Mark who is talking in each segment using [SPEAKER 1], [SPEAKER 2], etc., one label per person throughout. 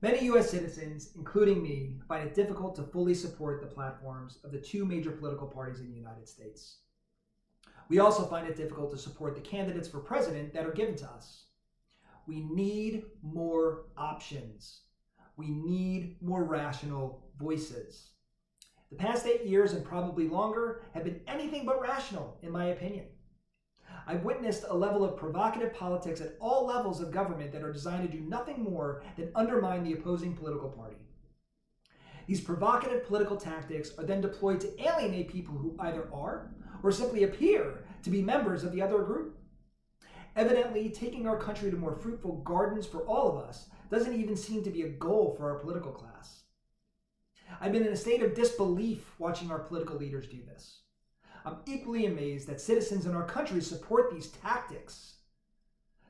[SPEAKER 1] Many U.S. citizens, including me, find it difficult to fully support the platforms of the two major political parties in the United States. We also find it difficult to support the candidates for president that are given to us. We need more options. We need more rational voices. The past 8 years and probably longer have been anything but rational, in my opinion. I've witnessed a level of provocative politics at all levels of government that are designed to do nothing more than undermine the opposing political party. These provocative political tactics are then deployed to alienate people who either are or simply appear to be members of the other group. Evidently, taking our country to more fruitful gardens for all of us doesn't even seem to be a goal for our political class. I've been in a state of disbelief watching our political leaders do this. I'm equally amazed that citizens in our country support these tactics.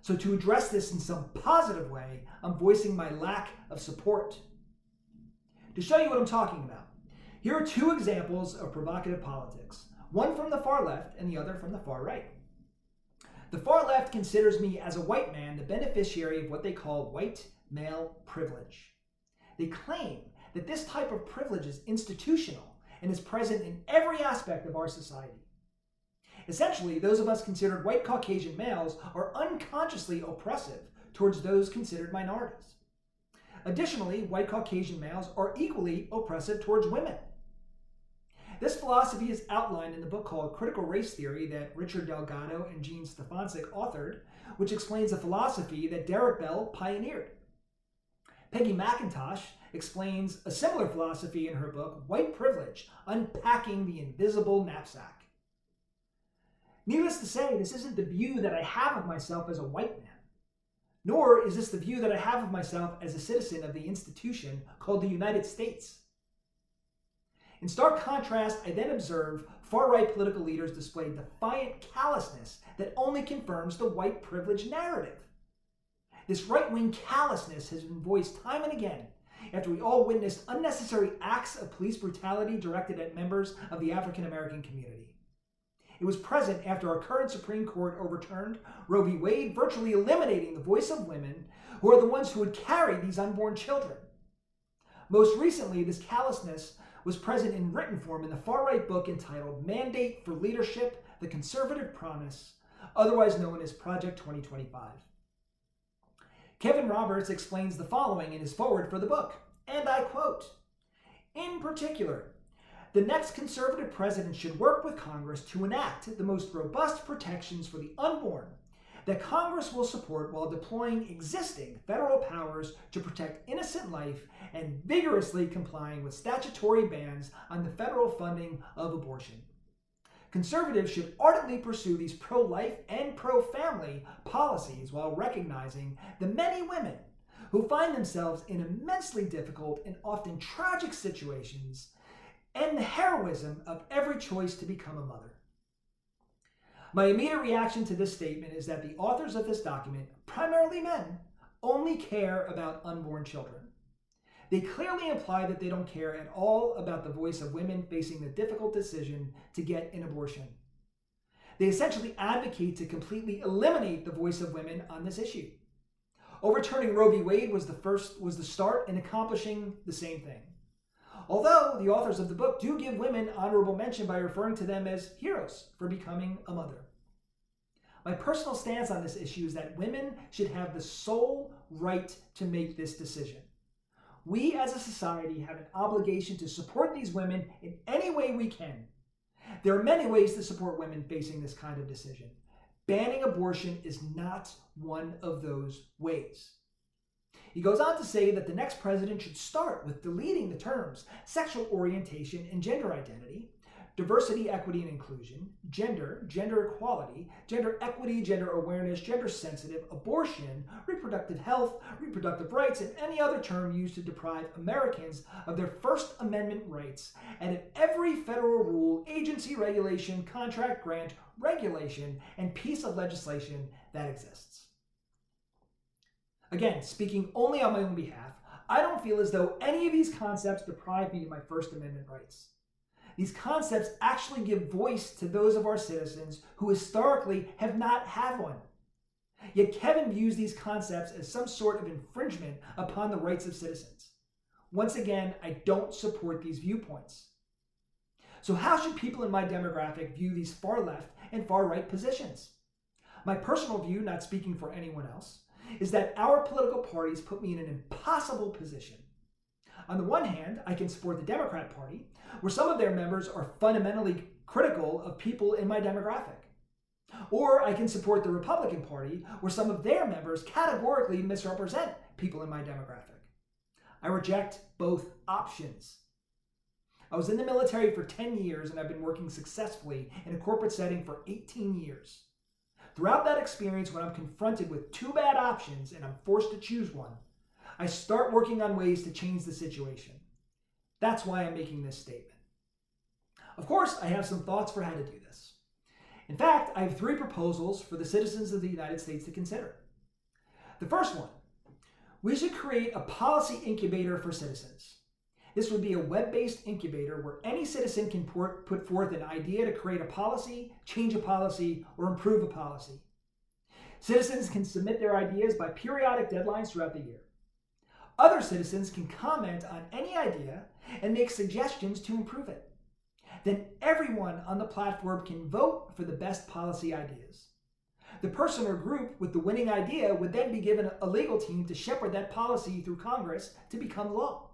[SPEAKER 1] So to address this in some positive way, I'm voicing my lack of support. To show you what I'm talking about, here are two examples of provocative politics, one from the far left and the other from the far right. The far left considers me as a white man the beneficiary of what they call white male privilege. They claim that this type of privilege is institutional and is present in every aspect of our society. Essentially, those of us considered white Caucasian males are unconsciously oppressive towards those considered minorities. Additionally, white Caucasian males are equally oppressive towards women. This philosophy is outlined in the book called Critical Race Theory that Richard Delgado and Jean Stefancic authored, which explains a philosophy that Derek Bell pioneered. Peggy McIntosh explains a similar philosophy in her book, White Privilege, Unpacking the Invisible Knapsack. Needless to say, this isn't the view that I have of myself as a white man, nor is this the view that I have of myself as a citizen of the institution called the United States. In stark contrast, I then observe far-right political leaders display defiant callousness that only confirms the white privilege narrative. This right-wing callousness has been voiced time and again after we all witnessed unnecessary acts of police brutality directed at members of the African American community. It was present after our current Supreme Court overturned Roe v. Wade, virtually eliminating the voice of women who are the ones who would carry these unborn children. Most recently, this callousness was present in written form in the far-right book entitled Mandate for Leadership, The Conservative Promise, otherwise known as Project 2025. Kevin Roberts explains the following in his foreword for the book, and I quote, "In particular, the next conservative president should work with Congress to enact the most robust protections for the unborn that Congress will support while deploying existing federal powers to protect innocent life and vigorously complying with statutory bans on the federal funding of abortion. Conservatives should ardently pursue these pro-life and pro-family policies while recognizing the many women who find themselves in immensely difficult and often tragic situations and the heroism of every choice to become a mother." My immediate reaction to this statement is that the authors of this document, primarily men, only care about unborn children. They clearly imply that they don't care at all about the voice of women facing the difficult decision to get an abortion. They essentially advocate to completely eliminate the voice of women on this issue. Overturning Roe v. Wade was the start in accomplishing the same thing. Although the authors of the book do give women honorable mention by referring to them as heroes for becoming a mother. My personal stance on this issue is that women should have the sole right to make this decision. We as a society have an obligation to support these women in any way we can. There are many ways to support women facing this kind of decision. Banning abortion is not one of those ways. He goes on to say that the next president should start with deleting the terms sexual orientation and gender identity, diversity, equity, and inclusion, gender, gender equality, gender equity, gender awareness, gender sensitive, abortion, reproductive health, reproductive rights, and any other term used to deprive Americans of their First Amendment rights, and in every federal rule, agency, regulation, contract, grant, regulation, and piece of legislation that exists. Again, speaking only on my own behalf, I don't feel as though any of these concepts deprive me of my First Amendment rights. These concepts actually give voice to those of our citizens who historically have not had one. Yet Kevin views these concepts as some sort of infringement upon the rights of citizens. Once again, I don't support these viewpoints. So how should people in my demographic view these far left and far right positions? My personal view, not speaking for anyone else, is that our political parties put me in an impossible position. On the one hand, I can support the Democrat Party, where some of their members are fundamentally critical of people in my demographic. Or I can support the Republican Party, where some of their members categorically misrepresent people in my demographic. I reject both options. I was in the military for 10 years and I've been working successfully in a corporate setting for 18 years. Throughout that experience, when I'm confronted with two bad options and I'm forced to choose one, I start working on ways to change the situation. That's why I'm making this statement. Of course, I have some thoughts for how to do this. In fact, I have 3 proposals for the citizens of the United States to consider. The first one, we should create a policy incubator for citizens. This would be a web-based incubator where any citizen can put forth an idea to create a policy, change a policy, or improve a policy. Citizens can submit their ideas by periodic deadlines throughout the year. Other citizens can comment on any idea and make suggestions to improve it. Then everyone on the platform can vote for the best policy ideas. The person or group with the winning idea would then be given a legal team to shepherd that policy through Congress to become law.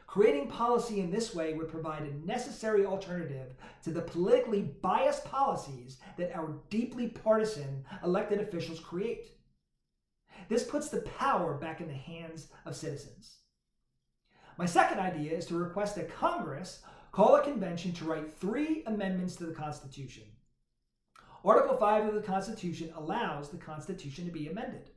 [SPEAKER 1] Creating policy in this way would provide a necessary alternative to the politically biased policies that our deeply partisan elected officials create. This puts the power back in the hands of citizens. My second idea is to request that Congress call a convention to write 3 amendments to the Constitution. Article 5 of the Constitution allows the Constitution to be amended.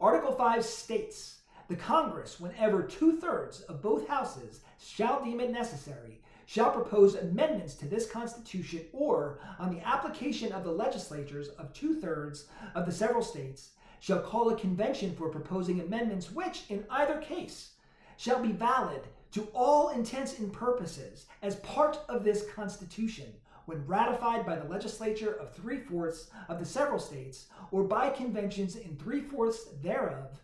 [SPEAKER 1] Article 5 states, the Congress, whenever 2/3 of both houses shall deem it necessary, shall propose amendments to this Constitution, or, on the application of the legislatures of 2/3 of the several states, shall call a convention for proposing amendments which, in either case, shall be valid to all intents and purposes as part of this Constitution, when ratified by the legislature of 3/4 of the several states, or by conventions in 3/4 thereof,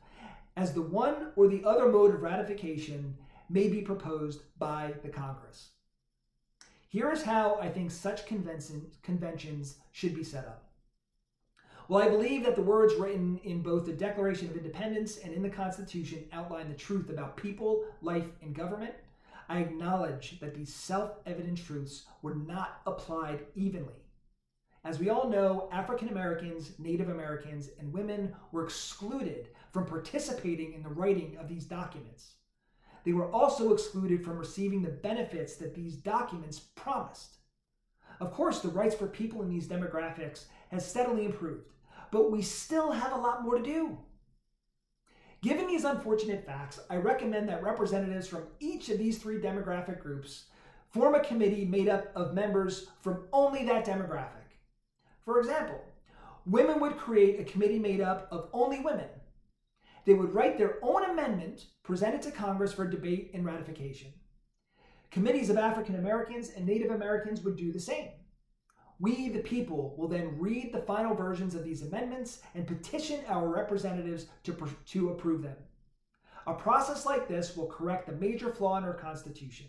[SPEAKER 1] as the one or the other mode of ratification may be proposed by the Congress. Here is how I think such conventions should be set up. While I believe that the words written in both the Declaration of Independence and in the Constitution outline the truth about people, life, and government, I acknowledge that these self-evident truths were not applied evenly. As we all know, African Americans, Native Americans, and women were excluded from participating in the writing of these documents. They were also excluded from receiving the benefits that these documents promised. Of course, the rights for people in these demographics has steadily improved, but we still have a lot more to do. Given these unfortunate facts, I recommend that representatives from each of these 3 demographic groups form a committee made up of members from only that demographic. For example, women would create a committee made up of only women. They would write their own amendment, present it to Congress for debate and ratification. Committees of African Americans and Native Americans would do the same. We, the people, will then read the final versions of these amendments and petition our representatives to approve them. A process like this will correct the major flaw in our Constitution.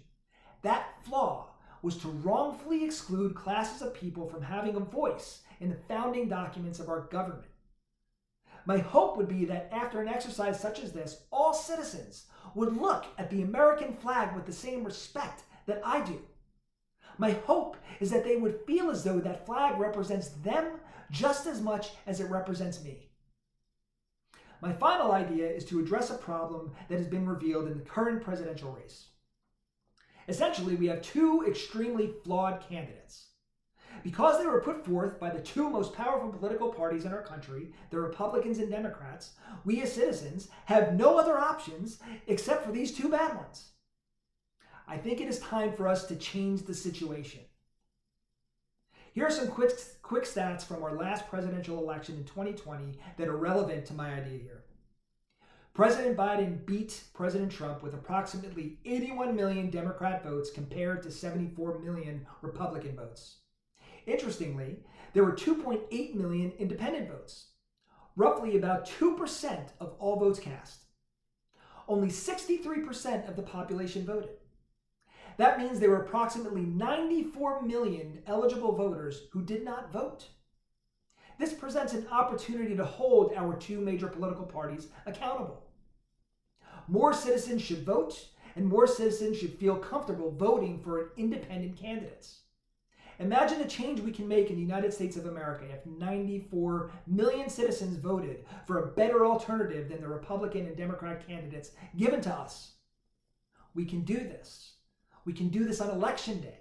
[SPEAKER 1] That flaw was to wrongfully exclude classes of people from having a voice in the founding documents of our government. My hope would be that after an exercise such as this, all citizens would look at the American flag with the same respect that I do. My hope is that they would feel as though that flag represents them just as much as it represents me. My final idea is to address a problem that has been revealed in the current presidential race. Essentially, we have 2 extremely flawed candidates. Because they were put forth by the 2 most powerful political parties in our country, the Republicans and Democrats, we as citizens have no other options except for these 2 bad ones. I think it is time for us to change the situation. Here are some quick stats from our last presidential election in 2020 that are relevant to my idea here. President Biden beat President Trump with approximately 81 million Democrat votes compared to 74 million Republican votes. Interestingly, there were 2.8 million independent votes. roughly about 2% of all votes cast. Only 63% of the population voted. That means there were approximately 94 million eligible voters who did not vote. This presents an opportunity to hold our two major political parties accountable. More citizens should vote, and more citizens should feel comfortable voting for independent candidates. Imagine the change we can make in the United States of America if 94 million citizens voted for a better alternative than the Republican and Democrat candidates given to us. We can do this. We can do this on Election Day.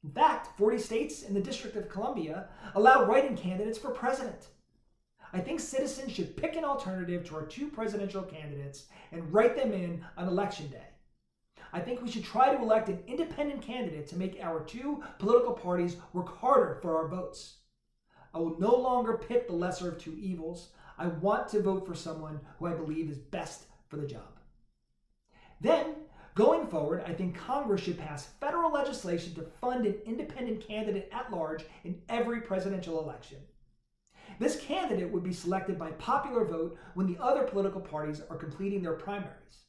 [SPEAKER 1] In fact, 40 states and the District of Columbia allow write-in candidates for president. I think citizens should pick an alternative to our two presidential candidates and write them in on Election Day. I think we should try to elect an independent candidate to make our two political parties work harder for our votes. I will no longer pick the lesser of two evils. I want to vote for someone who I believe is best for the job. Then, going forward, I think Congress should pass federal legislation to fund an independent candidate at large in every presidential election. This candidate would be selected by popular vote when the other political parties are completing their primaries.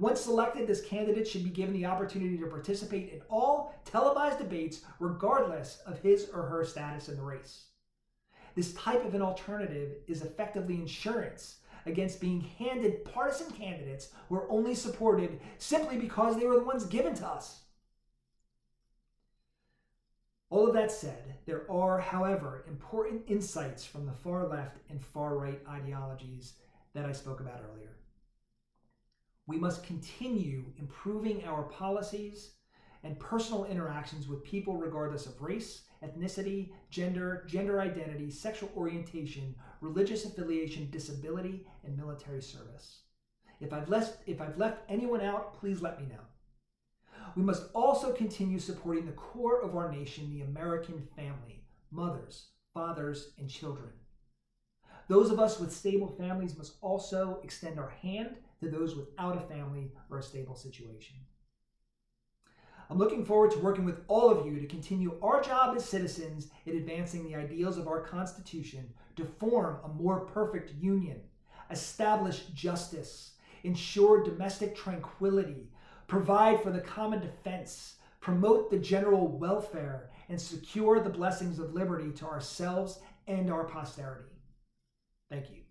[SPEAKER 1] Once selected, this candidate should be given the opportunity to participate in all televised debates regardless of his or her status in the race. This type of an alternative is effectively insurance against being handed partisan candidates who are only supported simply because they were the ones given to us. All of that said, there are, however, important insights from the far left and far right ideologies that I spoke about earlier. We must continue improving our policies and personal interactions with people regardless of race, ethnicity, gender identity, sexual orientation, religious affiliation, disability, and military service. If I've left anyone out, please let me know. We must also continue supporting the core of our nation, the American family, mothers, fathers, and children. Those of us with stable families must also extend our hand to those without a family or a stable situation. I'm looking forward to working with all of you to continue our job as citizens in advancing the ideals of our Constitution to form a more perfect union, establish justice, ensure domestic tranquility, provide for the common defense, promote the general welfare, and secure the blessings of liberty to ourselves and our posterity. Thank you.